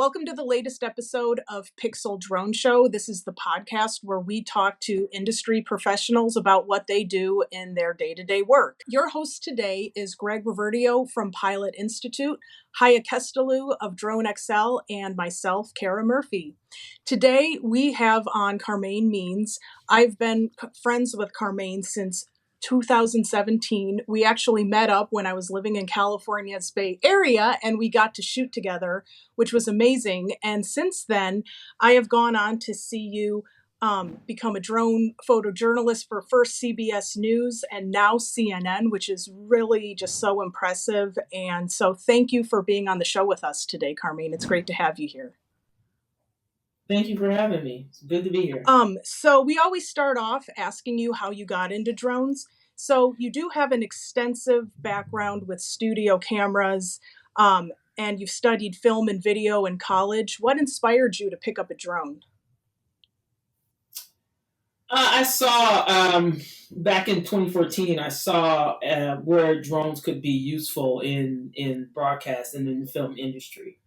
Welcome to the latest episode of PiXL Drone Show. This is the podcast where we talk to industry professionals about what they do in their day-to-day work. Your host today is Greg Reverdio from Pilot Institute, Haya Kestelou of DroneXL, and myself, Kara Murphy. Today we have on Carmaine Means. I've been friends with Carmaine since 2017. We actually met up when I was living in California's Bay Area and we got to shoot together, which was amazing. And since then, I have gone on to see you become a drone photojournalist for first CBS News and now CNN, which is really just so impressive. And so thank you for being on the show with us today, Carmaine. It's great to have you here. Thank you for having me. It's good to be here. So we always start off asking you how you got into drones. So you do have an extensive background with studio cameras, and you've studied film and video in college. What inspired you to pick up a drone? I saw, back in 2014, I saw where drones could be useful in broadcast and in the film industry.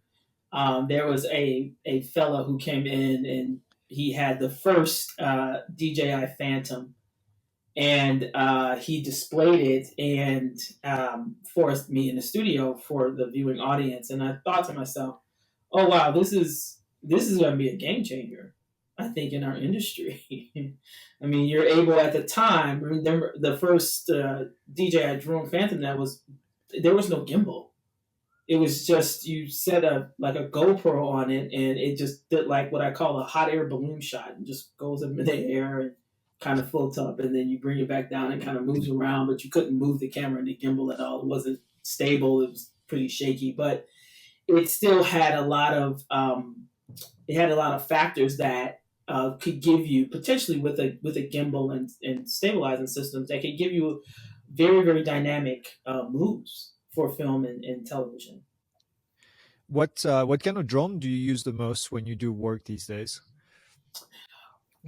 There was a fellow who came in and he had the first DJI Phantom, and he displayed it and forced me in the studio for the viewing audience. And I thought to myself, "Oh wow, this is going to be a game changer, I think, in our industry." I mean, you're able at the time. Remember the first DJI drone Phantom? There was no gimbal. It was just you set a GoPro on it, and it just did like what I call a hot air balloon shot, and just goes up in the air and kind of floats up, and then you bring it back down and kind of moves around. But you couldn't move the camera and the gimbal at all. It wasn't stable. It was pretty shaky, but it still had a lot of factors that could give you potentially with a gimbal and stabilizing systems that could give you very, very dynamic moves for film and television. What kind of drone do you use the most when you do work these days?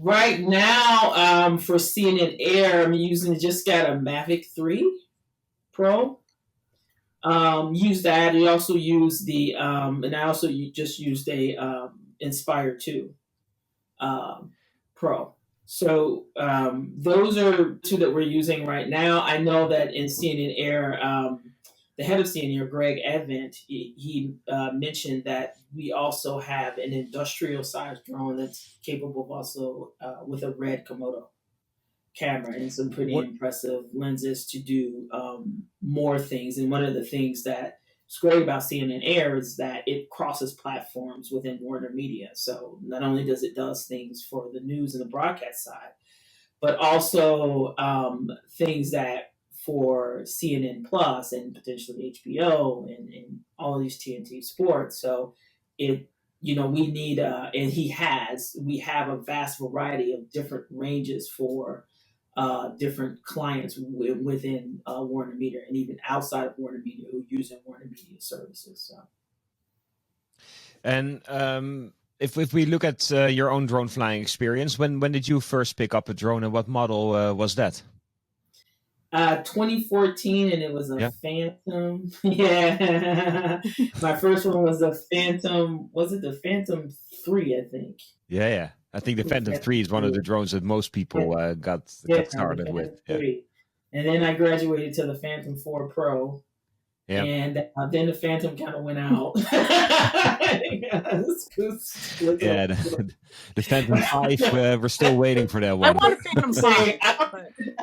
Right now, for CNN Air, I'm just got a Mavic 3 Pro. Use that. I also use the and I also just used a Inspire 2 Pro. So those are two that we're using right now. I know that in CNN Air, the head of CNN Air, Greg Advent, he mentioned that we also have an industrial-sized drone that's capable of also with a red Komodo camera and some pretty impressive lenses to do more things. And one of the things that's great about CNN Air is that it crosses platforms within Warner Media. So not only does it does things for the news and the broadcast side, but also things that for CNN Plus and potentially HBO and all of these TNT sports. So we need, and we have a vast variety of different ranges for different clients within Warner Media and even outside of Warner Media who use Warner Media services. So. And if we look at your own drone flying experience, when did you first pick up a drone and what model was that? 2014, and it was a Phantom. Yeah. My first one was a Phantom. Was it the Phantom 3, I think? Yeah. I think the Phantom 3 is one of the drones that most people got started with. Yeah. And then I graduated to the Phantom 4 Pro. Yeah. And then the Phantom kind of went out. The Phantom 5, we're still waiting for that one. I want a Phantom 5.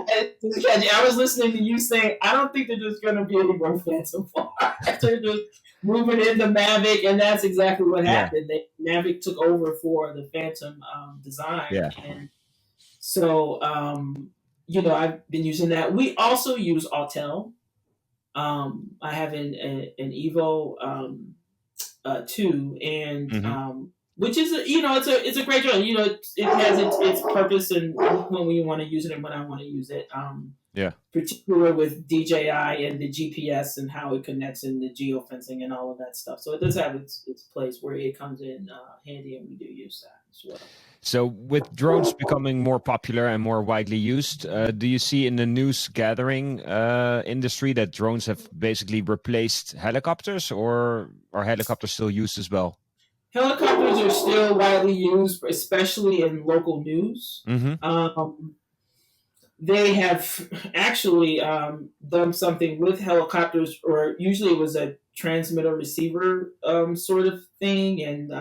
I was listening to you saying, I don't think there's going to be any more Phantom 5. They're just moving into Mavic, and that's exactly what happened. Mavic took over for the Phantom design. Yeah. And so, I've been using that. We also use Autel. I have an Evo 2, and which is it's a great drone. It has its purpose and when we want to use it and when I want to use it. Particularly with DJI and the GPS and how it connects in the geofencing and all of that stuff. So it does have its place where it comes in handy, and we do use that as well. So with drones becoming more popular and more widely used, do you see in the news gathering industry that drones have basically replaced helicopters, or are helicopters still used as well? Helicopters are still widely used, especially in local news. They have actually done something with helicopters, or usually it was a transmitter receiver sort of thing, and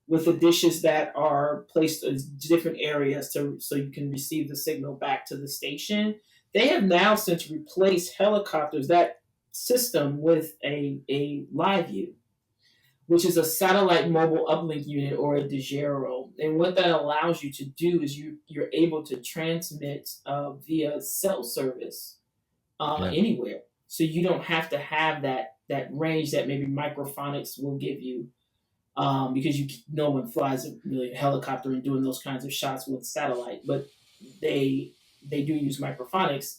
with the dishes that are placed in different areas so you can receive the signal back to the station. They have now since replaced helicopters, that system, with a live view, which is a satellite mobile uplink unit, or a DiGero. And what that allows you to do is you're able to transmit via cell service anywhere. So you don't have to have that range that maybe microphonics will give you, because no one flies a helicopter and doing those kinds of shots with satellite, but they do use microphonics,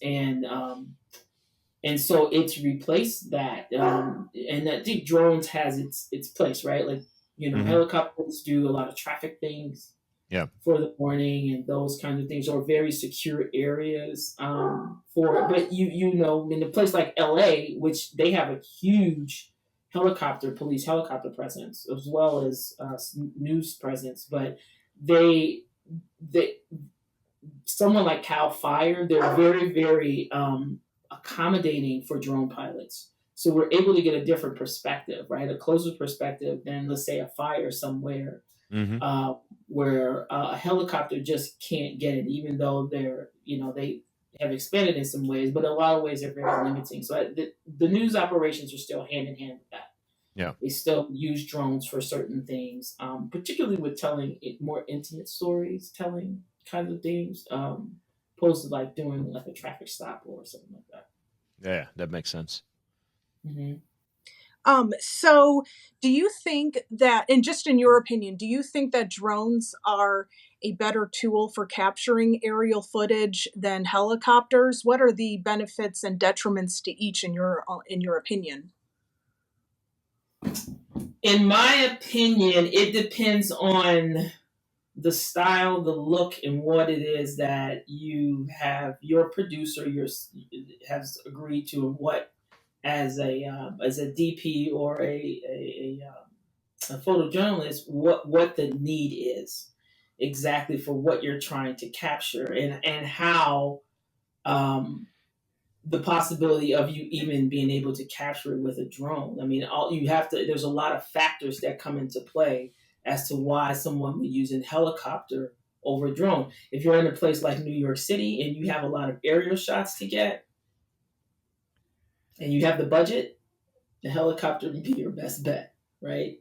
and so it's replaced that, and I think drones has its place, right? Like, helicopters do a lot of traffic things, for the morning and those kinds of things, or very secure areas. But in a place like LA, which they have a huge police helicopter presence, as well as news presence, but they someone like Cal Fire, they're very, very accommodating for drone pilots. So we're able to get a different perspective, right? A closer perspective than, let's say, a fire somewhere, where a helicopter just can't get it, even though they have expanded in some ways, but in a lot of ways they're very limiting. So the news operations are still hand in hand with that. Yeah, they still use drones for certain things, particularly with telling more intimate stories, telling kinds of things, opposed to like doing like a traffic stop or something like that. Yeah, that makes sense. So do you think that, and just in your opinion, do you think that drones are a better tool for capturing aerial footage than helicopters? What are the benefits and detriments to each in your opinion? In my opinion, it depends on the style, the look, and what it is that you have your producer has agreed to, and what as a DP or a photojournalist, what the need is exactly for what you're trying to capture, and how the possibility of you even being able to capture it with a drone. I mean, there's a lot of factors that come into play as to why someone would use a helicopter over a drone. If you're in a place like New York City and you have a lot of aerial shots to get, and you have the budget, the helicopter would be your best bet, right?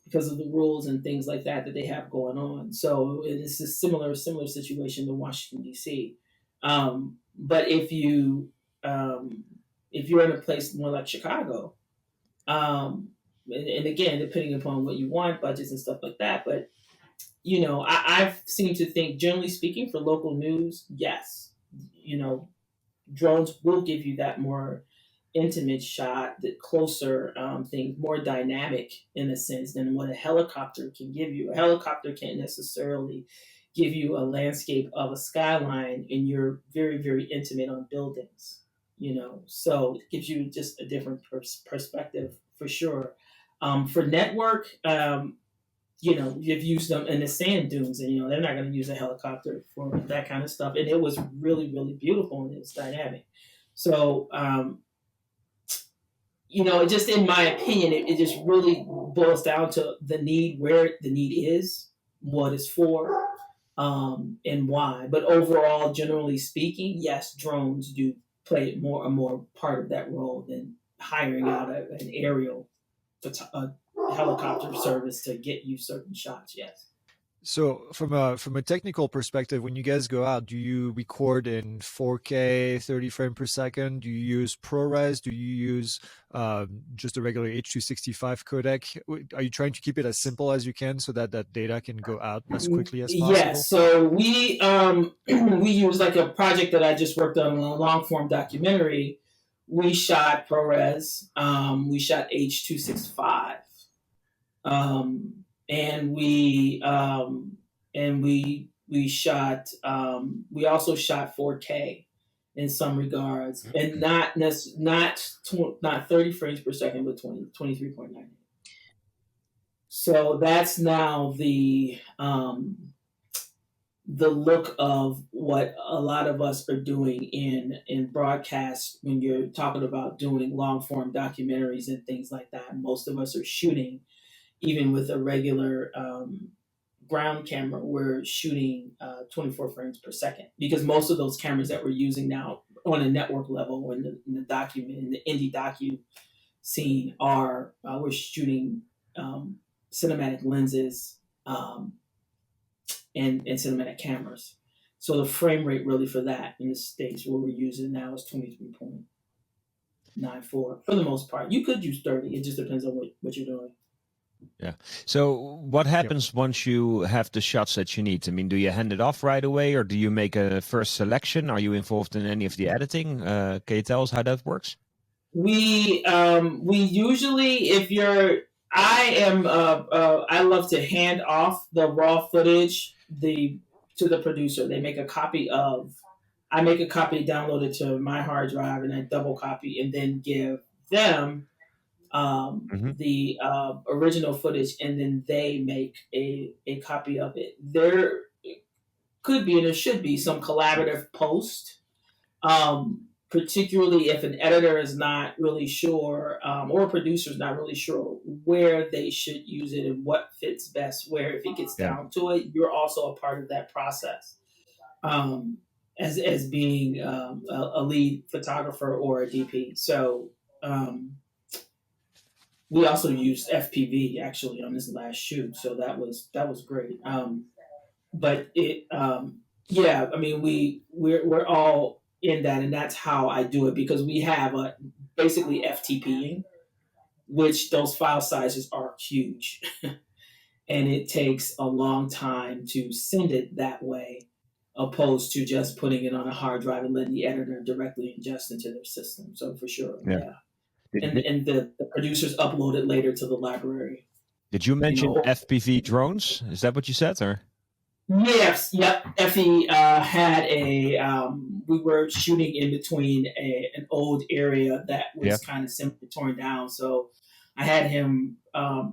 Because of the rules and things like that they have going on. So it's a similar situation to Washington, D.C. But if you're in a place more like Chicago, and again, depending upon what you want, budgets and stuff like that, but I've seem to think, generally speaking, for local news, yes, drones will give you that more intimate shot, the closer thing, more dynamic in a sense than what a helicopter can give you. A helicopter can't necessarily give you a landscape of a skyline, and you're very, very intimate on buildings, so it gives you just a different perspective for sure. For network, you've used them in the sand dunes, and they're not going to use a helicopter for that kind of stuff. And it was really, really beautiful, and it was dynamic. So, just in my opinion, it just really boils down to the need, where the need is, what it's for, and why. But overall, generally speaking, yes, drones do play a more part of that role than hiring out an aerial helicopter service to get you certain shots. Yes. So from a technical perspective, when you guys go out, do you record in 4K, 30 frames per second? Do you use ProRes? Do you use just a regular H.265 codec? Are you trying to keep it as simple as you can so that that data can go out as quickly as possible? Yes. So we we use, like, a project that I just worked on, a long form documentary. We shot ProRes. We shot H.265. And we shot. We also shot 4K in some regards, and not 30 frames per second, but 23.9. So that's now the look of what a lot of us are doing in broadcast when you're talking about doing long form documentaries and things like that. Most of us are shooting, even with a regular ground camera, we're shooting 24 frames per second, because most of those cameras that we're using now on a network level in the indie docu scene are we're shooting cinematic lenses and cinematic cameras. So the frame rate really for that in the States, what we're using now is 23.94 for the most part. You could use 30. It just depends on what you're doing. Yeah. So what happens once you have the shots that you need? I mean, do you hand it off right away, or do you make a first selection? Are you involved in any of the editing? Can you tell us how that works? We usually, I love to hand off the raw footage to the producer. They make a copy I make a copy, download it to my hard drive, and I double copy, and then give them the original footage, and then they make a copy of it. There could be, and there should be, some collaborative post, particularly if an editor is not really sure, or a producer is not really sure where they should use it and what fits best where. If it gets down to it, you're also a part of that process, as being a lead photographer or a DP. So we also used FPV actually on this last shoot, so that was great. But it, yeah, I mean, we're all in that, and that's how I do it, because we have basically FTPing, which those file sizes are huge, and it takes a long time to send it that way, opposed to just putting it on a hard drive and letting the editor directly ingest into their system. So for sure, yeah. And the producers upload it later to the library. Did you mention FPV drones? Is that what you said, or? Yes, yep. Effie had we were shooting in between an old area that was kind of simply torn down. So I had him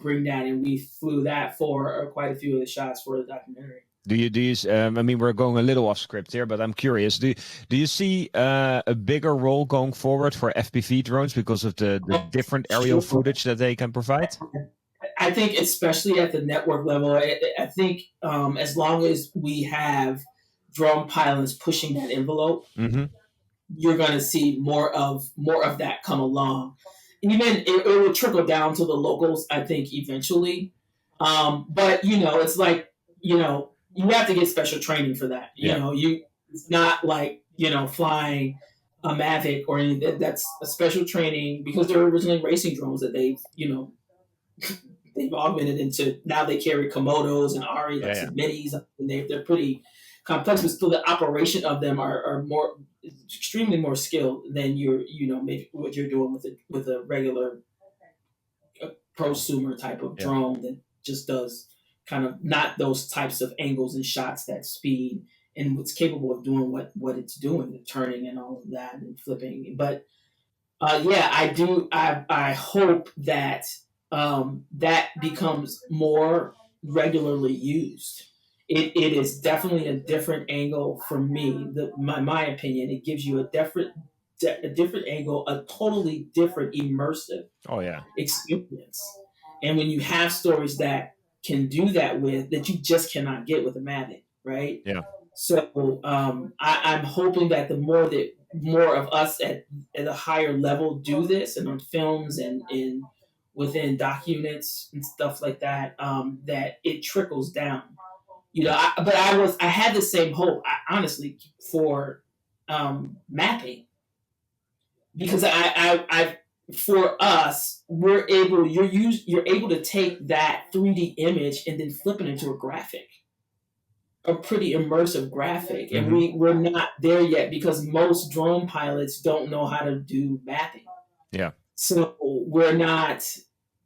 bring that, and we flew that for quite a few of the shots for the documentary. Do you I mean, we're going a little off script here, but I'm curious. Do you see a bigger role going forward for FPV drones because of the different aerial footage that they can provide? I think especially at the network level, I think as long as we have drone pilots pushing that envelope, you're going to see more of that come along. Even it will trickle down to the locals, I think, eventually. But it's like, you have to get special training for that. It's not like flying a Mavic or anything. That's a special training, because they're originally racing drones that they've augmented into. Now they carry Komodos and Ari, some minis, and they're pretty complex, but still the operation of them are more extremely more skilled than maybe what you're doing with a regular prosumer type of drone that just does kind of not those types of angles and shots, that speed, and what's capable of doing what it's doing, the turning and all of that and flipping. But I hope that that becomes more regularly used. It is definitely a different angle for me. My opinion, it gives you a different angle, a totally different immersive experience. And when you have stories that can do that that you just cannot get with a Mavic, right? Yeah. So I'm hoping that the more of us at a higher level do this, and on films and within doc units and stuff like that, that it trickles down. But I had the same hope, honestly, for mapping, because I for us, you're able to take that 3D image and then flip it into a graphic, a pretty immersive graphic. And we're not there yet, because most drone pilots don't know how to do mapping. Yeah. So we're not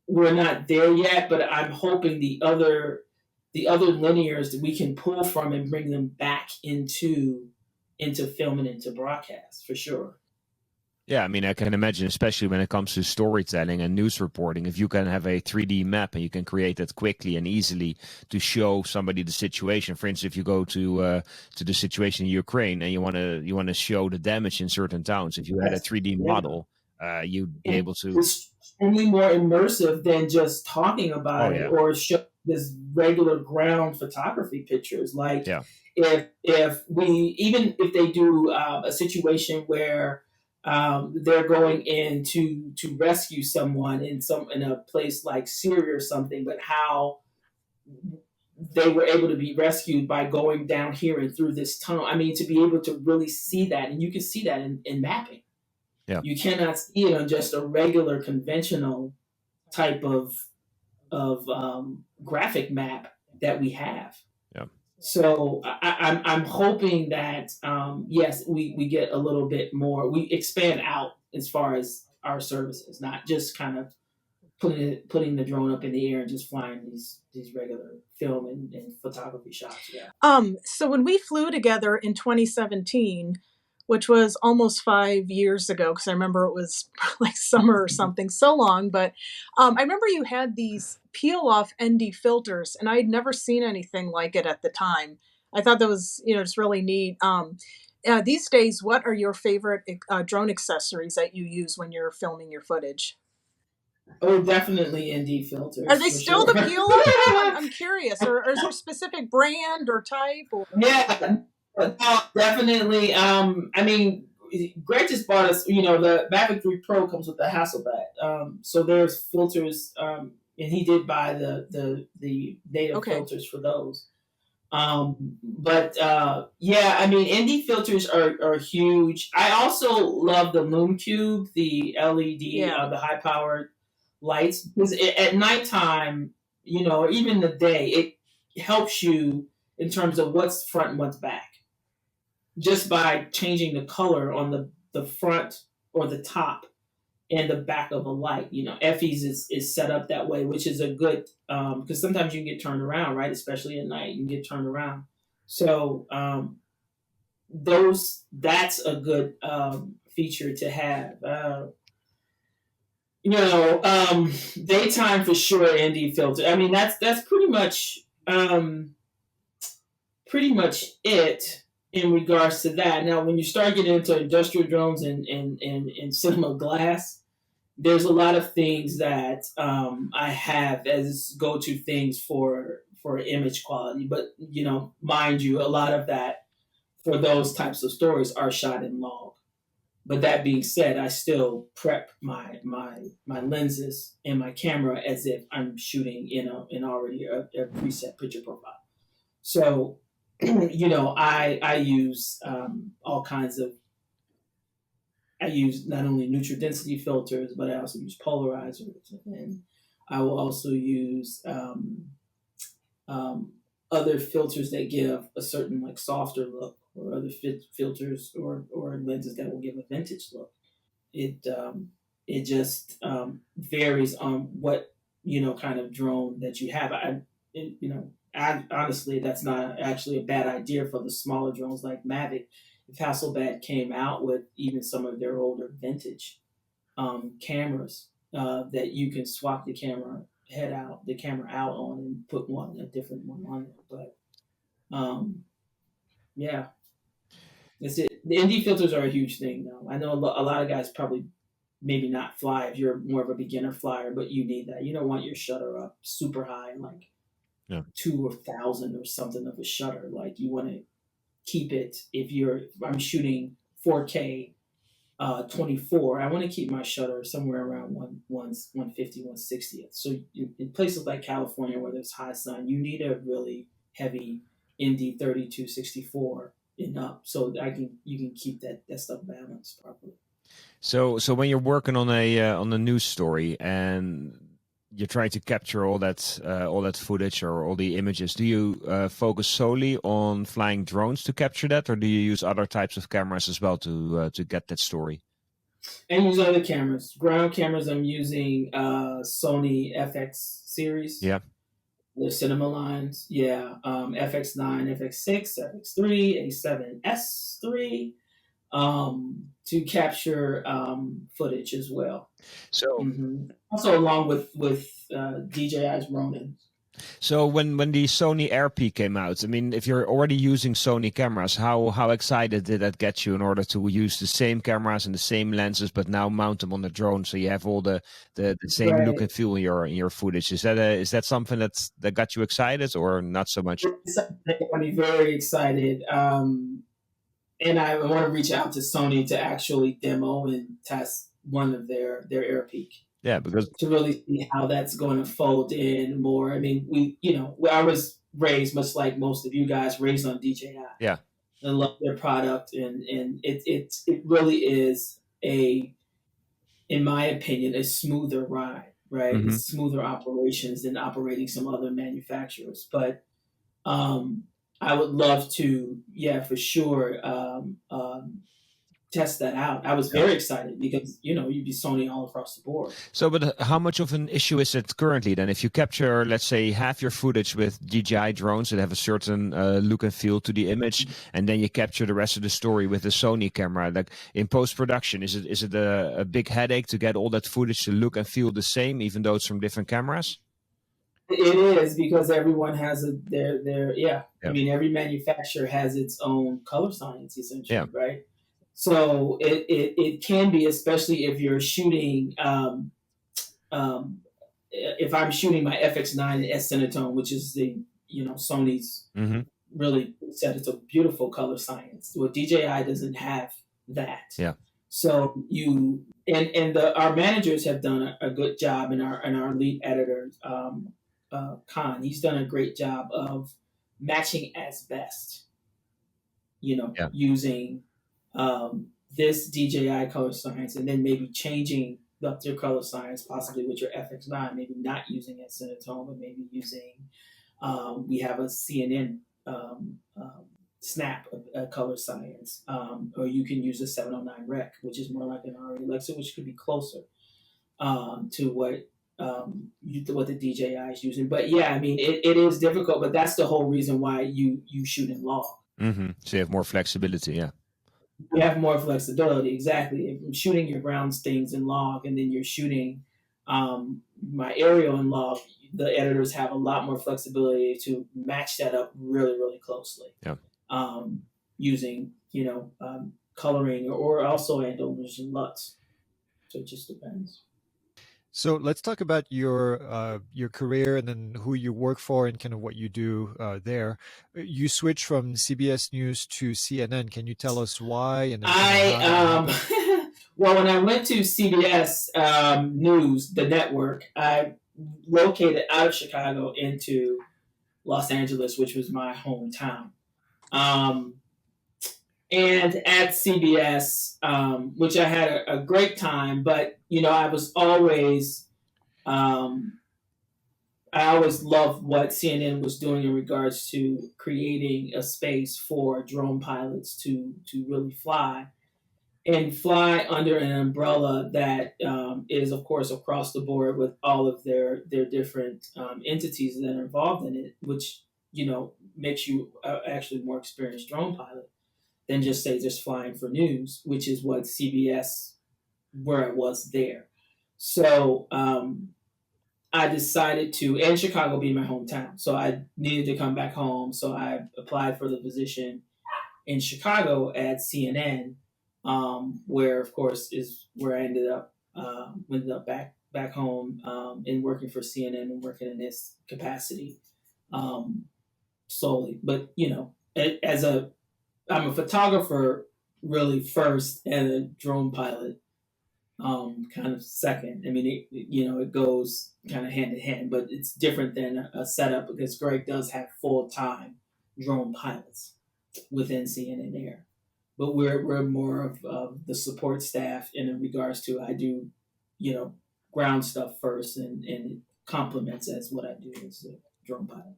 there yet, but I'm hoping the other linears that we can pull from and bring them back into film and into broadcast, for sure. Yeah, I mean, I can imagine, especially when it comes to storytelling and news reporting, if you can have a 3D map and you can create that quickly and easily to show somebody the situation. For instance, if you go to the situation in Ukraine and you want to show the damage in certain towns, if you had a Yes. 3D Yeah. model, you'd be And able to. it's extremely more immersive than just talking Oh about it yeah, or show this regular ground photography pictures. Like yeah, if we even if they do a situation where they're going in to rescue someone in a place like Syria or something, but how they were able to be rescued by going down here and through this tunnel. I mean, to be able to really see that, and you can see that in mapping. yeah, You cannot see it on just a regular conventional type of graphic map that we have. yeah. So I'm hoping that yes, we get a little bit more. We expand out as far as our services, not just kind of putting the drone up in the air and just flying these regular film and photography shots. Yeah. So when we flew together in 2017, which was almost 5 years ago, because I remember it was like summer or something, so long, but I remember you had these peel off ND filters, and I had never seen anything like it at the time. I thought that was, just really neat. These days, what are your favorite drone accessories that you use when you're filming your footage? Oh, definitely ND Are filters they for still sure. the peel off? I'm curious. Or is there a specific brand or type? Or Yeah, no, definitely. I mean, Greg just bought us. The Mavic 3 Pro comes with the Hasselblad. So there's filters, and he did buy the native okay, filters for those. But yeah, I mean, ND filters are huge. I also love the Lume Cube, the LED, yeah. the high powered lights, because at nighttime, or even the day, it helps you in terms of what's front and what's back, just by changing the color on the front or the top and the back of a light. FE's is set up that way, which is a good, because sometimes you can get turned around, right? Especially at night, you can get turned around. So that's a good feature to have. Daytime for sure. ND filter. I mean, that's pretty much it in regards to that. Now, when you start getting into industrial drones and cinema glass, there's a lot of things that I have as go-to things for image quality. But mind you, a lot of that for those types of stories are shot in log. But that being said, I still prep my lenses and my camera as if I'm shooting in already a preset picture profile. So, I use all kinds of. I use not only neutral density filters, but I also use polarizers, and I will also use um, other filters that give a certain like softer look, or other filters or lenses that will give a vintage look. It just varies on what kind of drone that you have. I honestly, that's not actually a bad idea for the smaller drones like Mavic. If Hasselblad came out with even some of their older vintage cameras that you can swap the camera out on, and put a different one on there. But yeah, that's it. The ND filters are a huge thing, though. I know a lot of guys probably maybe not fly if you're more of a beginner flyer, but you need that. You don't want your shutter up super high, like Yeah. 2,000 or something of a shutter. Like you want to keep it. If I'm shooting 4K 24, I want to keep my shutter somewhere around 150, 160th. So in places like California where there's high sun, you need a really heavy ND 3264 and up, so that you can keep that stuff balanced properly. So when you're working on a news story and you're trying to capture all that footage or all the images, do you focus solely on flying drones to capture that, or do you use other types of cameras as well to get that story? And use other cameras. Ground cameras, I'm using Sony FX series. Yeah. The cinema lines. Yeah. FX9, FX6, FX3, A7S3. to capture footage as well. So Also, along with DJI's Ronin. So when the Sony AirPeak came out, I mean, if you're already using Sony cameras, how excited did that get you in order to use the same cameras and the same lenses, but now mount them on the drone, so you have all the same look and feel in your footage? Is that something that got you excited, or not so much? I'm very excited, and I want to reach out to Sony to actually demo and test one of their AirPeak. Yeah, because to really see how that's going to fold in more. I mean, I was raised much like most of you guys, raised on DJI. Yeah, I love their product, and it really is in my opinion, a smoother ride. Right, it's smoother operations than operating some other manufacturers. But I would love to, for sure, test that out. I was very excited because you'd be Sony all across the board. So, but how much of an issue is it currently then? If you capture, let's say, half your footage with DJI drones that have a certain look and feel to the image, and then you capture the rest of the story with a Sony camera, like in post-production, is it a big headache to get all that footage to look and feel the same, even though it's from different cameras? It is, because everyone has their I mean, every manufacturer has its own color science, essentially, right? So it can be, especially if you're shooting, if I'm shooting my FX9 in S Cinetone, which is the Sony's really said it's a beautiful color science. Well, DJI doesn't have that. Yeah. So our managers have done a good job, and our lead editor, Khan, he's done a great job of matching as best. Using this DJI color science, and then maybe changing up your color science, possibly with your FX9, maybe not using it Cinetone, but maybe using, we have a CNN Snap color science, or you can use a 709 Rec, which is more like an RE Alexa, which could be closer to what the DJI is using. But yeah, I mean, it is difficult, but that's the whole reason why you shoot in log. So you have more flexibility, yeah. You have more flexibility, exactly. If you're shooting your ground things in log, and then you're shooting my aerial in log, the editors have a lot more flexibility to match that up really, really closely. Yeah. Using coloring or also Andover's and LUTs. So it just depends. So let's talk about your career and then who you work for and kind of what you do there. You switched from CBS News to CNN. Can you tell us why? And well, when I went to CBS News, the network, I located out of Chicago into Los Angeles, which was my hometown. And at CBS, which I had a great time, but I was always, I always loved what CNN was doing in regards to creating a space for drone pilots to really fly under an umbrella that is, of course, across the board with all of their different entities that are involved in it, which makes you actually more experienced drone pilot than just flying for news, which is what CBS, where it was there. So I decided to, and Chicago being my hometown, so I needed to come back home. So I applied for the position in Chicago at CNN, where, of course, is where I ended up back home and working for CNN and working in this capacity solely. But I'm a photographer really first, and a drone pilot kind of second. I mean, it goes kind of hand in hand, but it's different than a setup, because Greg does have full-time drone pilots within CNN Air. But we're more of the support staff in regards to, I do, ground stuff first, and it complements as what I do as a drone pilot.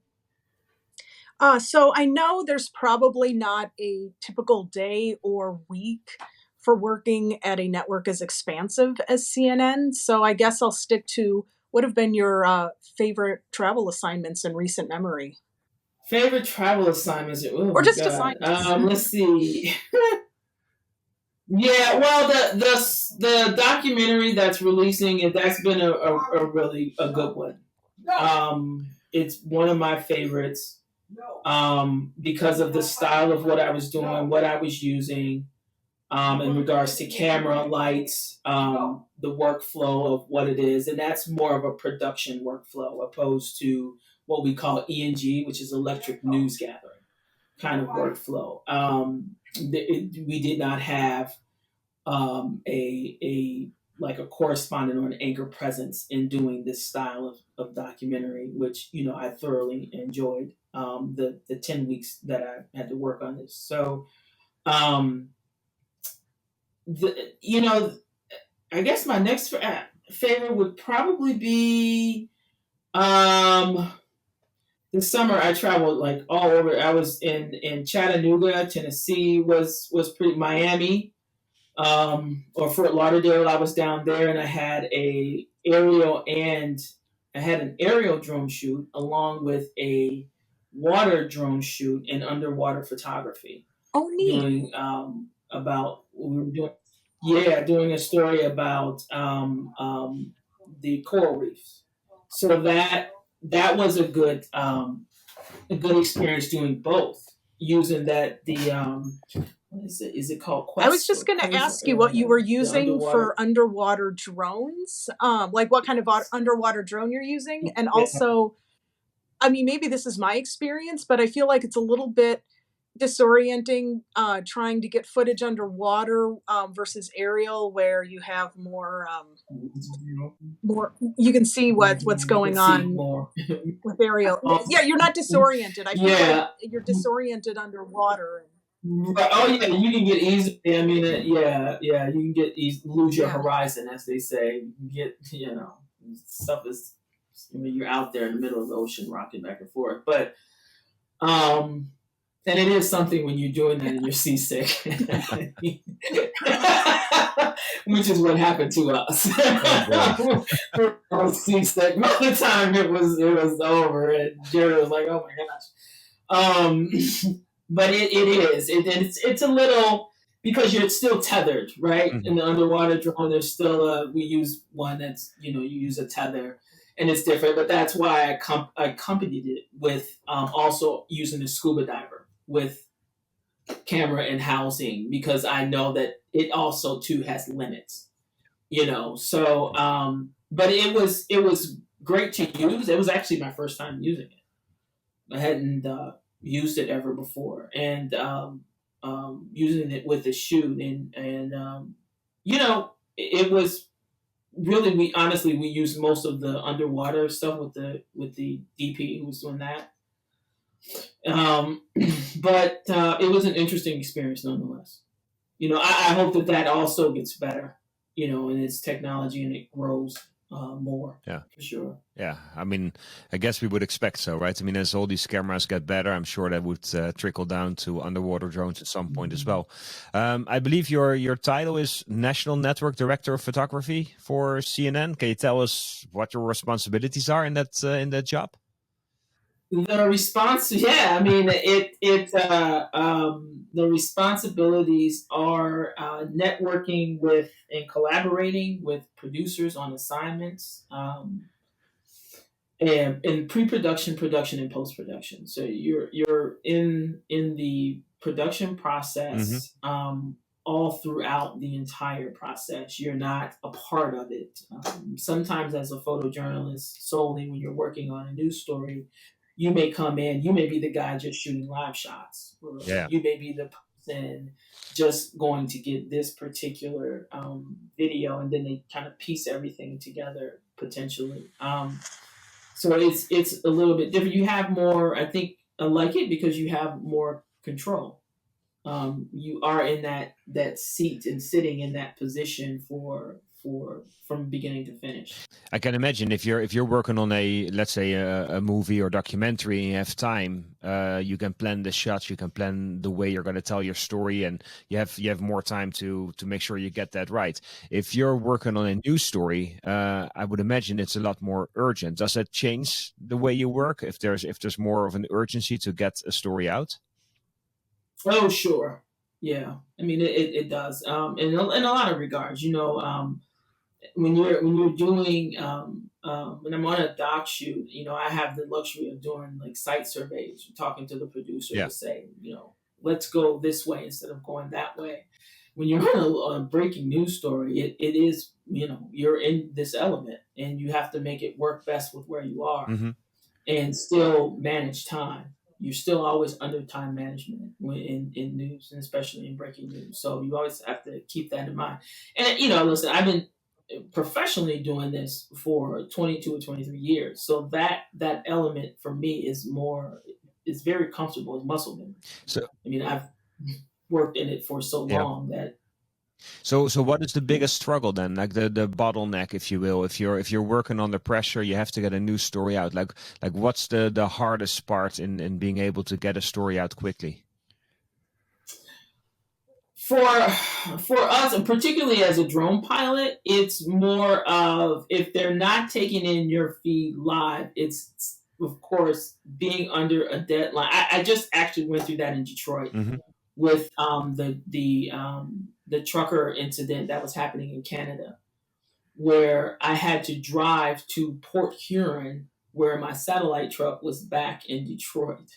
So I know there's probably not a typical day or week for working at a network as expansive as CNN. So I guess I'll stick to what have been your favorite travel assignments in recent memory. Favorite travel assignments? Or just assignments. Let's see. Yeah, well, the documentary that's releasing, that's been a really a good one. It's one of my favorites, because of the style of what I was doing, what I was using, in regards to camera, lights, the workflow of what it is, and that's more of a production workflow opposed to what we call ENG, which is electric news gathering kind of workflow. We did not have a like a correspondent or an anchor presence in doing this style of documentary, which I thoroughly enjoyed. The 10 weeks that I had to work on this, so um, I guess my next favorite would probably be this summer. I traveled like all over. I was in Chattanooga, Tennessee. Was pretty Miami. Or Fort Lauderdale. I was down there, and I had an aerial drone shoot along with a water drone shoot and underwater photography. Oh, neat. Doing we were doing yeah doing a story about the coral reefs. So that was a good experience doing both using what is it? Is it called Quest? I was just going to ask you what you were using for underwater drones, like what kind of underwater drone you're using. And also, I mean, maybe this is my experience, but I feel like it's a little bit disorienting trying to get footage underwater versus aerial, where you have more you can see what's going on with aerial. Yeah, you're not disoriented. I feel like you're disoriented underwater. Oh yeah, you can get easily. I mean, you can lose your horizon, as they say. You get stuff is. You're out there in the middle of the ocean, rocking back and forth. But and it is something when you're doing that and you're seasick, which is what happened to us. We're seasick. Most of the time it was over, and Jerry was like, "Oh my gosh." But it's a little, because you're still tethered, right? Mm-hmm. In the underwater drone, there's still we use one that's you use a tether, and it's different. But that's why I accompanied it with also using a scuba diver with camera and housing, because I know that it also too has limits, So, but it was great to use. It was actually my first time using it. I hadn't used it ever before, and using it with the shoot, and it was really, we used most of the underwater stuff with the DP who was doing that. But it was an interesting experience nonetheless. I hope that also gets better, in its technology, and it grows more. Yeah, for sure. Yeah, I mean, I guess we would expect so, right? I mean, as all these cameras get better, I'm sure that would trickle down to underwater drones at some point as well. I believe your title is National Network Director of Photography for CNN. Can you tell us what your responsibilities are in that job? The response, I mean, the responsibilities are networking with and collaborating with producers on assignments, and in pre-production, production, and post-production. So you're in the production process, mm-hmm. All throughout the entire process. You're not a part of it. Sometimes as a photojournalist, solely when you're working on a news story, you may come in, you may be the guy just shooting live shots. Or you may be the person just going to get this particular video, and then they kind of piece everything together potentially. So it's a little bit different. You have more, I think I like it because you have more control. You are in that seat and sitting in that position from beginning to finish. I can imagine if you're working on let's say a movie or documentary, and you have time, you can plan the shots, you can plan the way you're going to tell your story, and you have more time to make sure you get that right. If you're working on a news story, I would imagine it's a lot more urgent. Does that change the way you work if there's more of an urgency to get a story out? Oh, sure. Yeah. I mean, it does. In a lot of regards, when you're doing when I'm on a doc shoot, I have the luxury of doing like site surveys, talking to the producer Yeah. to say, let's go this way instead of going that way. When you're on a breaking news story, it is, you're in this element and you have to make it work best with where you are Mm-hmm. and still manage time. You're still always under time management in news, and especially in breaking news. So you always have to keep that in mind. And listen, I've been professionally doing this for 22 or 23 years, so that element for me is very comfortable as muscle memory. So I mean, I've worked in it for so yeah. long that. So what is the biggest struggle then? Like the bottleneck, if you will, if you're working under pressure, you have to get a new story out. Like what's the hardest part in being able to get a story out quickly? For us, and particularly as a drone pilot, it's more of if they're not taking in your feed live, it's of course being under a deadline. I just actually went through that in Detroit Mm-hmm. with the trucker incident that was happening in Canada, where I had to drive to Port Huron, where my satellite truck was back in Detroit.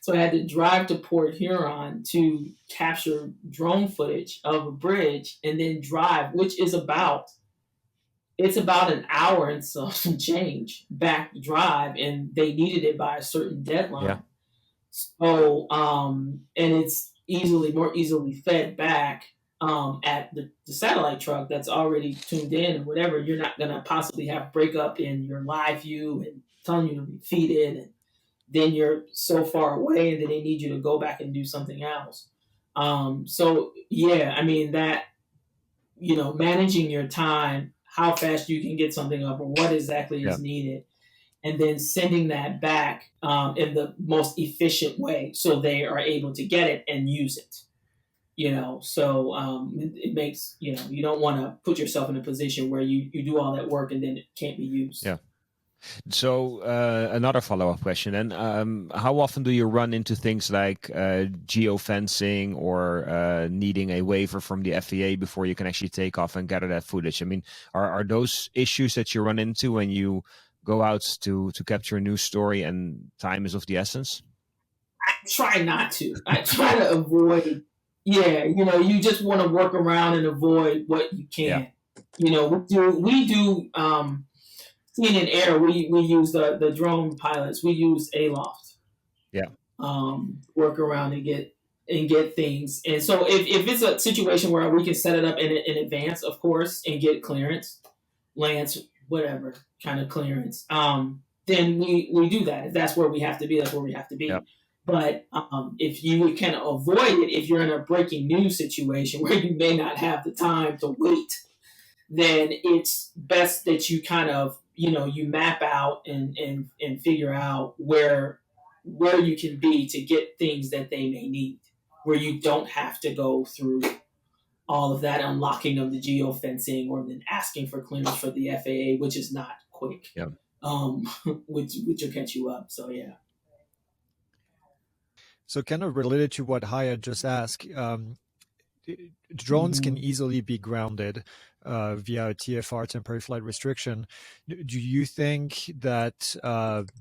So I had to drive to Port Huron to capture drone footage of a bridge and then drive, which is about an hour and some change back drive, and they needed it by a certain deadline. Yeah. So and it's more easily fed back at the satellite truck that's already tuned in or whatever. You're not gonna possibly have breakup in your live view and telling you to be feeded, and then you're so far away and then they need you to go back and do something else. So yeah, I mean that, managing your time, how fast you can get something up or what exactly is needed, and then sending that back in the most efficient way so they are able to get it and use it. So it makes, you don't want to put yourself in a position where you do all that work and then it can't be used. Yeah. So another follow-up question then. How often do you run into things like geofencing or needing a waiver from the FAA before you can actually take off and gather that footage? I mean, are those issues that you run into when you go out to capture a news story and time is of the essence? I try not to. I try to avoid. Yeah, you just want to work around and avoid what you can. Yeah. We do seeing in air, we use the drone pilots. We use Aloft. Yeah. Work around and get things. And so if it's a situation where we can set it up in advance, of course, and get clearance, Lance, whatever kind of clearance, then we do that. If that's where we have to be, that's where we have to be. Yep. But if you can avoid it, if you're in a breaking news situation where you may not have the time to wait, then it's best that you kind of, you map out and figure out where you can be to get things that they may need, where you don't have to go through all of that unlocking of the geofencing or then asking for clearance for the FAA, which is not quick. Yeah. Which will catch you up. So yeah. So kind of related to what Haya just asked, drones can easily be grounded via TFR, temporary flight restriction. Do you think that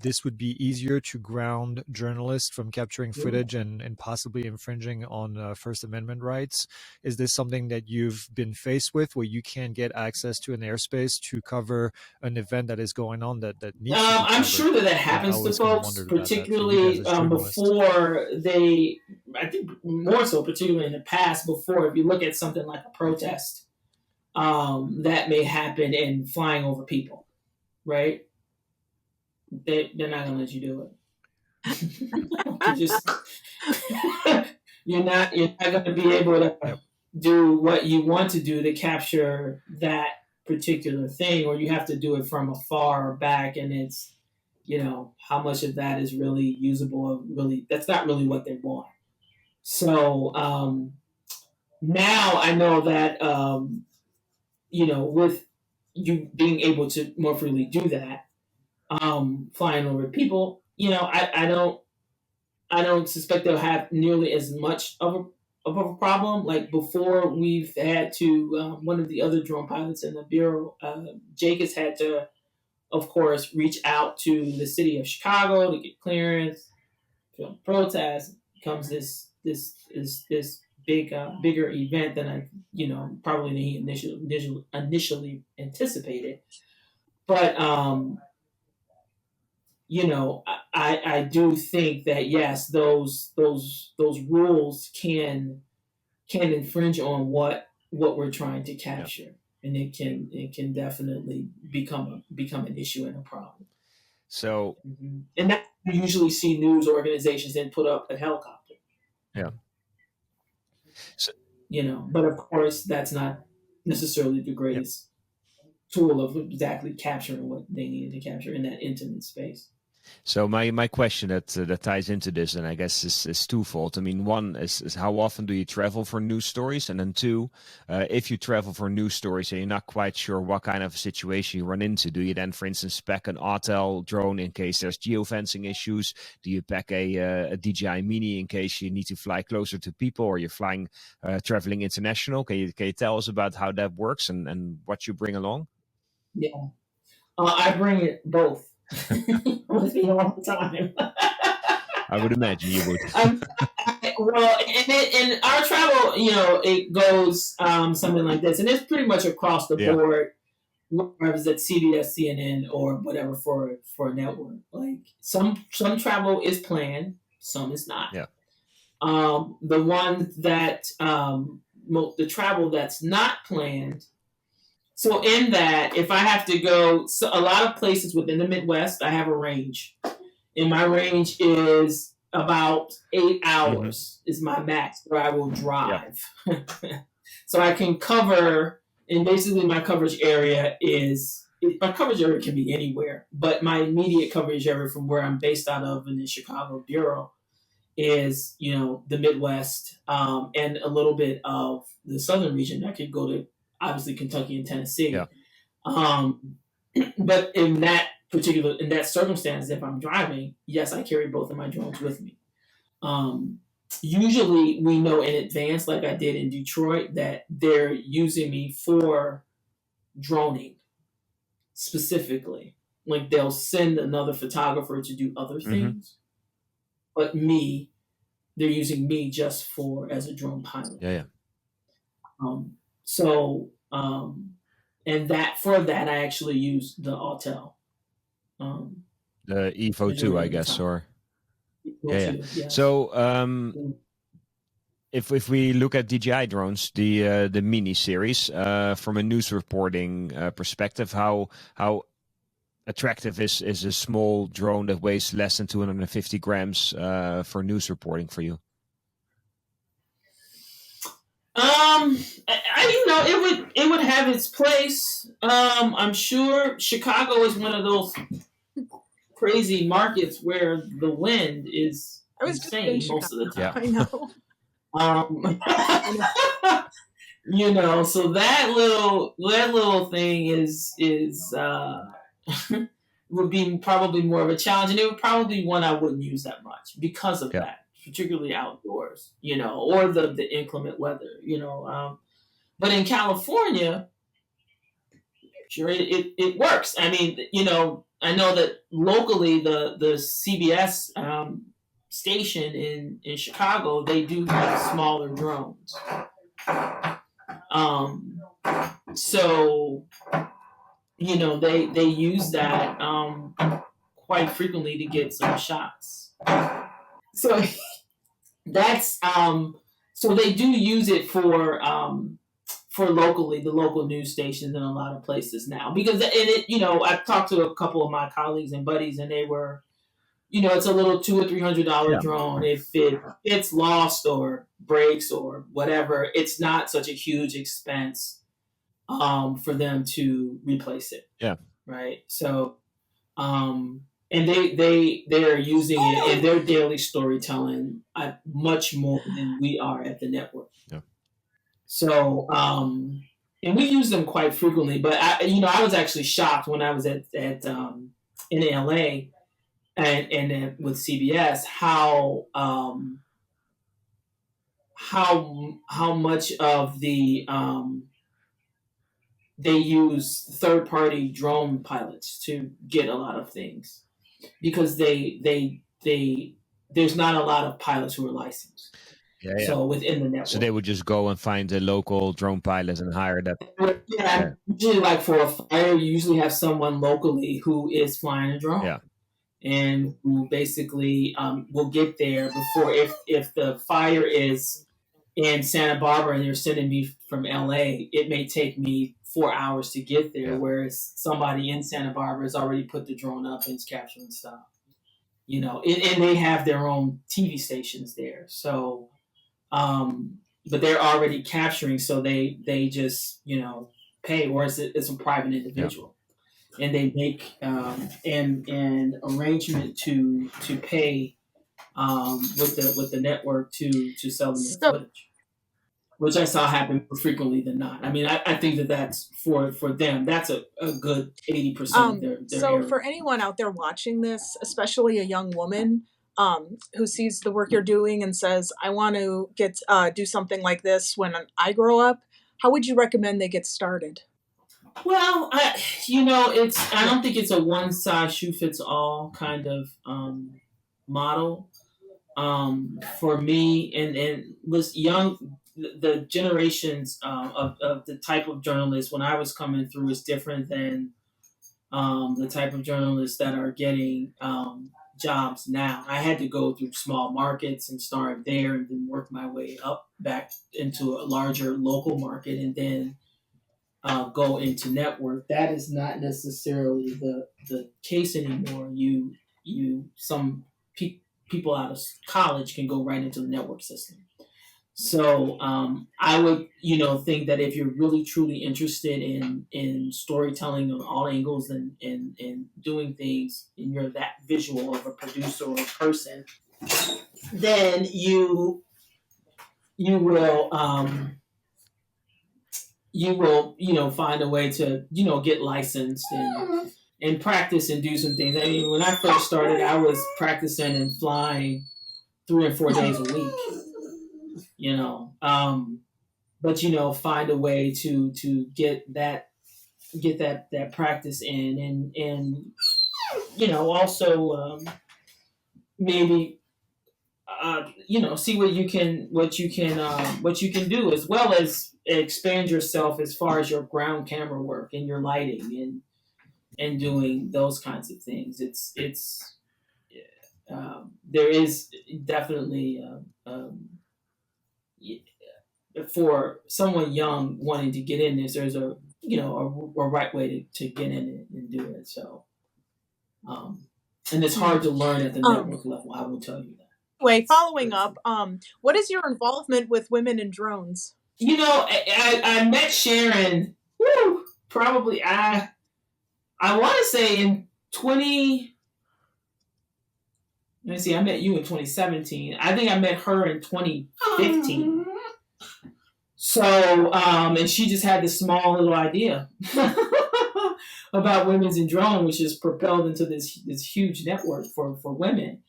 this would be easier to ground journalists from capturing footage and possibly infringing on First Amendment rights? Is this something that you've been faced with, where you can't get access to an airspace to cover an event that is going on that needs to be covered? I'm sure that happens to folks, particularly before they, I think more so particularly in the past, before, if you look at something like a protest, that may happen in flying over people, right? They're not gonna let you do it. You're not gonna be able to do what you want to do to capture that particular thing, or you have to do it from afar or back, and it's, how much of that is really usable. Really, that's not really what they want. So now I know that. With you being able to more freely do that, flying over people, I don't suspect they'll have nearly as much of of a problem. Like before, we've had to, one of the other drone pilots in the Bureau, Jake, has had to, of course, reach out to the city of Chicago to get clearance, film protest. Comes this bigger event than I, probably initially anticipated. But I do think that yes, those rules can infringe on what we're trying to capture, and it can definitely become an issue and a problem. So, and that you usually see news organizations then put up a helicopter. Yeah. So, but of course that's not necessarily the greatest tool of exactly capturing what they needed to capture in that intimate space. So my question that ties into this, and I guess is twofold. I mean, one is how often do you travel for news stories, and then two, if you travel for news stories and you're not quite sure what kind of situation you run into, do you then, for instance, pack an Autel drone in case there's geofencing issues? Do you pack a DJI Mini in case you need to fly closer to people, or you're flying traveling international? Can you tell us about how that works and what you bring along? Yeah, I bring it both. With me all the time. I would imagine you would. Well, and our travel, it goes something like this, and it's pretty much across the board. Whether it's at CBS, CNN, or whatever for a network. Like some travel is planned, some is not. Yeah. The one that the travel that's not planned. So in that, if I have to go, a lot of places within the Midwest, I have a range. And my range is about 8 hours is my max where I will drive. Yeah. So I can cover, and basically my coverage area can be anywhere, but my immediate coverage area from where I'm based out of in the Chicago Bureau is, the Midwest, and a little bit of the southern region. I could go to obviously Kentucky and Tennessee. Yeah. But in that circumstance, if I'm driving, yes, I carry both of my drones with me. Usually we know in advance, like I did in Detroit, that they're using me for droning specifically. Like they'll send another photographer to do other things, but they're using me just as a drone pilot. Yeah. So, and for that, I actually use the Autel. The Evo 2, I guess, or? Yeah. Yes. So, if we look at DJI drones, the Mini series, from a news reporting perspective, how attractive is a small drone that weighs less than 250 grams for news reporting for you? It would have its place. I'm sure Chicago is one of those crazy markets where the wind is insane most of the time. Yeah. I know. So that little thing is would be probably more of a challenge, and it would probably be one I wouldn't use that much because of that, particularly outdoors, or the inclement weather, But in California, sure, it works. I mean, I know that locally the CBS station in Chicago, they do have smaller drones. So, they use that quite frequently to get some shots. So that's so they do use it for locally, the local news stations in a lot of places now, because I've talked to a couple of my colleagues and buddies, and they were, it's a little $200 or $300 drone. If it's lost or breaks or whatever, it's not such a huge expense for them to replace it. Yeah. Right. So, and they are using it in their daily storytelling much more than we are at the network. Yeah. So, and we use them quite frequently, but I was actually shocked when I was in LA and with CBS how how much of the they use third-party drone pilots to get a lot of things, because they there's not a lot of pilots who are licensed. Yeah, yeah. So within the network, So they would just go and find a local drone pilot and hire that. yeah, usually like for a fire, you usually have someone locally who is flying a drone. Yeah. And who basically will get there before, if the fire is in Santa Barbara and they're sending me from LA, it may take me 4 hours to get there, whereas somebody in Santa Barbara has already put the drone up and is capturing stuff. You know, and they have their own TV stations there. So, but they're already capturing, so they just, you know, pay, or it's a private individual. And they make an arrangement to pay with the network to sell them their footage, which I saw happen more frequently than not. I mean, I think that's for them, that's a good 80% of their so area. for anyone out there watching this, especially a young woman who sees the work you're doing and says, I want to do something like this when I grow up, how would you recommend they get started? Well, I don't think it's a one size shoe fits all kind of model. For me, and was young, the generations of the type of journalists when I was coming through is different than the type of journalists that are getting jobs now. I had to go through small markets and start there, and then work my way up back into a larger local market, and then go into network. That is not necessarily the case anymore. Some people out of college can go right into the network system. So I would, think that if you're really truly interested in storytelling on all angles and doing things, and you're that visual of a producer or a person, then you will find a way to, get licensed and practice and do some things. I mean, when I first started, I was practicing and flying 3 or 4 days a week, but, find a way to get that practice in, and also maybe see what you can do, as well as expand yourself as far as your ground camera work and your lighting and doing those kinds of things. There is definitely for someone young wanting to get in this, there's a right way to get in it and do it. So, and it's hard to learn at the network level, I will tell you that. Anyway, following up, what is your involvement with women in drones? I met Sharon, probably, I want to say in I met you in 2017. I think I met her in 2015. So, and she just had this small little idea about women's in drone, which is propelled into this huge network for women.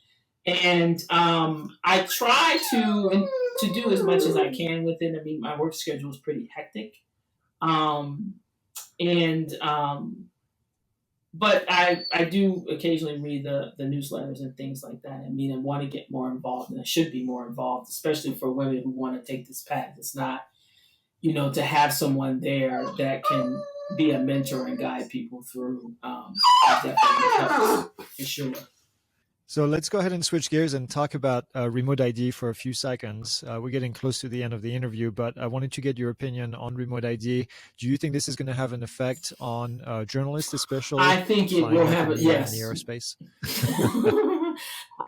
And I try to do as much as I can with it. I mean, my work schedule is pretty hectic. But I do occasionally read the newsletters and things like that. I mean, I want to get more involved, and I should be more involved, especially for women who want to take this path. It's not, to have someone there that can be a mentor and guide people through. Definitely helps, for sure. So let's go ahead and switch gears and talk about remote ID for a few seconds. We're getting close to the end of the interview, but I wanted to get your opinion on remote ID. Do you think this is going to have an effect on journalists, especially? I think it will have yes. In the aerospace.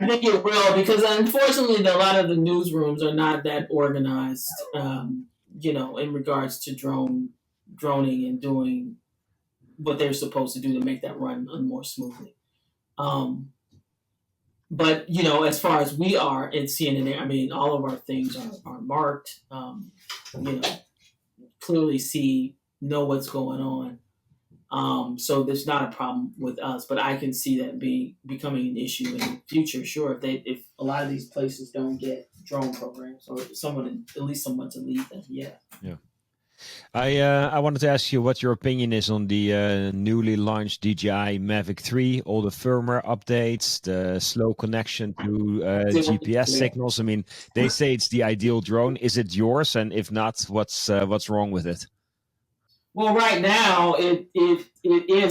I think it will, because unfortunately, a lot of the newsrooms are not that organized, in regards to droning and doing what they're supposed to do to make that run more smoothly. But, as far as we are in CNN, I mean, all of our things are marked, clearly know what's going on. So there's not a problem with us, but I can see that becoming an issue in the future. Sure, if a lot of these places don't get drone programs, or someone, at least someone to lead them. Yeah. Yeah. I wanted to ask you what your opinion is on the newly launched DJI Mavic 3, all the firmware updates, the slow connection to GPS signals. I mean, they say it's the ideal drone. Is it yours? And if not, what's wrong with it? Well, right now it is,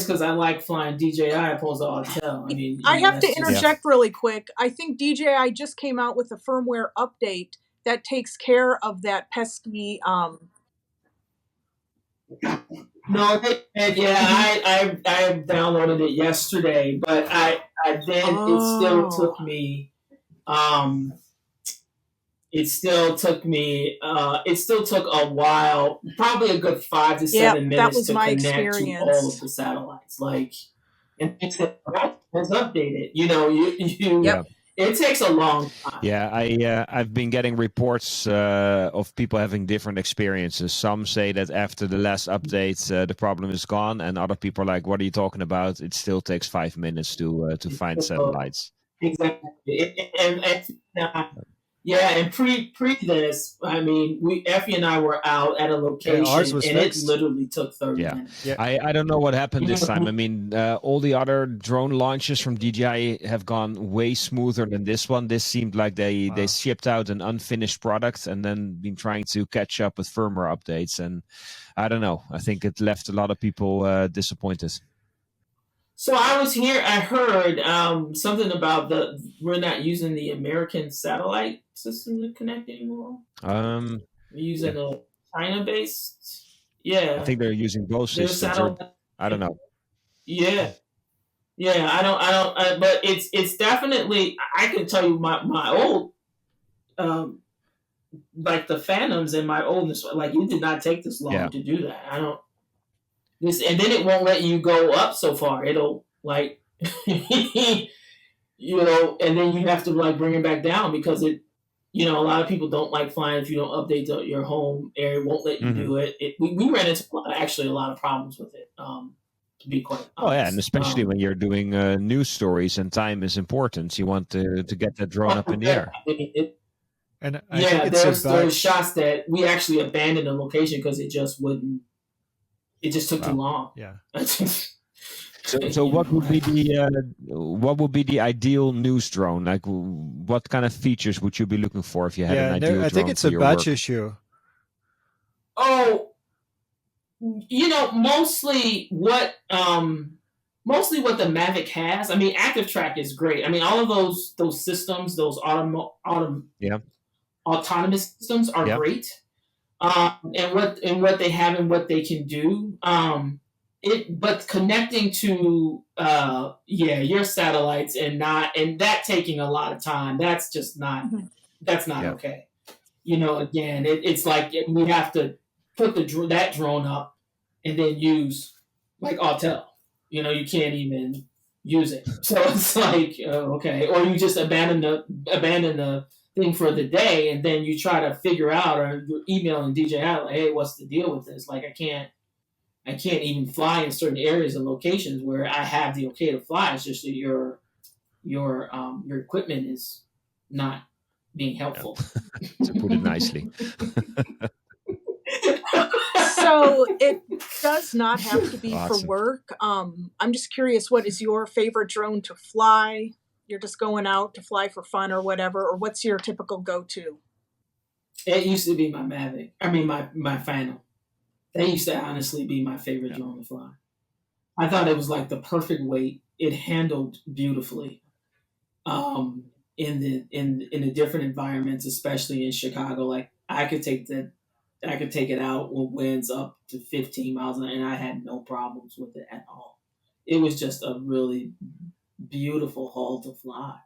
because I like flying DJI opposed to Autel. I mean, I have to just interject really quick. I think DJI just came out with a firmware update that takes care of that pesky. No, I downloaded it yesterday, but it still took a while, probably a good 5 to 7 minutes that was to my connect experience. to all of the satellites. Like, and it's updated. You know, Yep. It takes a long time. Yeah, I've been getting reports of people having different experiences. Some say that after the last update, the problem is gone, and other people are like, "What are you talking about? It still takes 5 minutes to find satellites." Exactly. And pre this, I mean, Effie and I were out at a location, ours was and fixed. it literally took 30 minutes. Yeah. I don't know what happened this time. I mean, all the other drone launches from DJI have gone way smoother than this one. This seemed like they shipped out an unfinished product and then been trying to catch up with firmware updates. And I don't know. I think it left a lot of people disappointed. So I heard something about we're not using the American satellite system to connect anymore. We're using a China-based. Yeah, I think they're using both systems. I don't know. Yeah, I don't. But it's definitely. I can tell you my old, like the Phantoms in my oldest. Like, it did not take this long to do that. I don't. And then it won't let you go up so far. It'll, like, and then you have to, like, bring it back down, because it, a lot of people don't like flying if you don't update your home area. It won't let you do it. We ran into actually a lot of problems with it. To be quite honest. Oh yeah, and especially when you're doing news stories and time is important. You want to get that drone up in the air. And I think there's shots that we actually abandoned the location because it just wouldn't. It just took too long. Yeah. So what would be the ideal news drone? Like, what kind of features would you be looking for if you had an ideal drone? I think it's a batch issue. Oh, mostly what the Mavic has. I mean, Active Track is great. I mean, all of those systems, those autonomous systems are great. And what they have and what they can do. But connecting to your satellites and that taking a lot of time, that's just not okay. Again, it's like we have to put that drone up and then use, like, Autel. You can't even use it. So it's like, okay, or you just abandon the thing for the day, and then you try to figure out, or you're emailing DJI, like, hey, what's the deal with this? Like, I can't even fly in certain areas and locations where I have the okay to fly. It's just that your equipment is not being helpful. To put it nicely. So it does not have to be for work. I'm just curious, what is your favorite drone to fly? You're just going out to fly for fun or whatever, or what's your typical go-to? It used to be my Mavic. I mean, my Phantom. That used to honestly be my favorite drone to fly. I thought it was like the perfect weight. It handled beautifully. In the different environments, especially in Chicago, like, I could take it out with winds up to 15 miles an hour, and I had no problems with it at all. It was just a really beautiful hull to fly,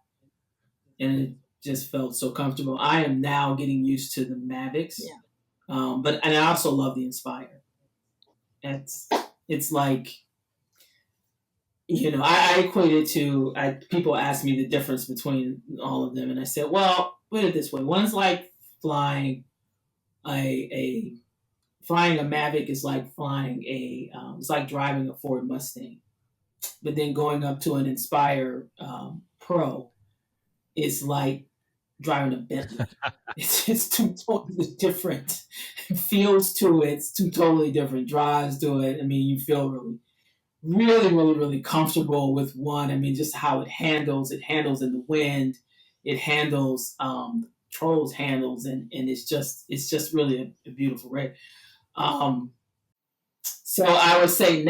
and it just felt so comfortable. I am now getting used to the Mavics, and I also love the Inspire. It's like, I equate it to, people ask me the difference between all of them, and I said, well, put it this way: one's like flying a Mavic is like flying it's like driving a Ford Mustang. But then going up to an Inspire Pro is like driving a Bentley. It's two totally different feels to it. It's two totally different drives to it. I mean, you feel really comfortable with one. I mean, just how it handles in the wind. It handles controls handles, and it's just really a beautiful rig. So I would say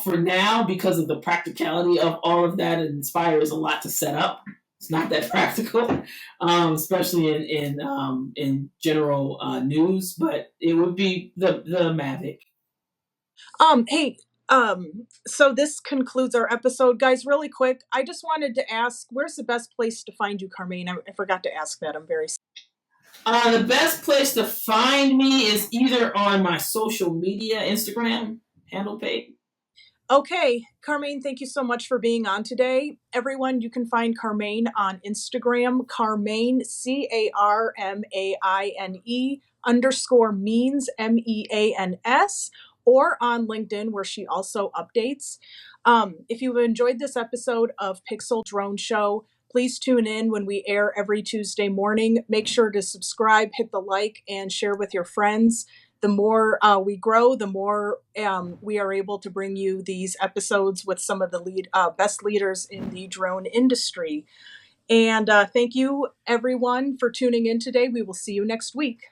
for now, because of the practicality of all of that, it inspires a lot to set up. It's not that practical, especially in general news. But it would be the Mavic. Hey, so this concludes our episode, guys. Really quick, I just wanted to ask, where's the best place to find you, Carmaine? I forgot to ask that. I'm very sorry. The best place to find me is either on my social media Instagram handle page. Okay, Carmaine, thank you so much for being on today. Everyone, you can find Carmaine on Instagram, Carmaine, CARMAINE_Means, MEANS, or on LinkedIn, where she also updates. If you've enjoyed this episode of PiXL Drone Show, please tune in when we air every Tuesday morning. Make sure to subscribe, hit the like, and share with your friends. The more we grow, the more we are able to bring you these episodes with some of the best leaders in the drone industry. And thank you, everyone, for tuning in today. We will see you next week.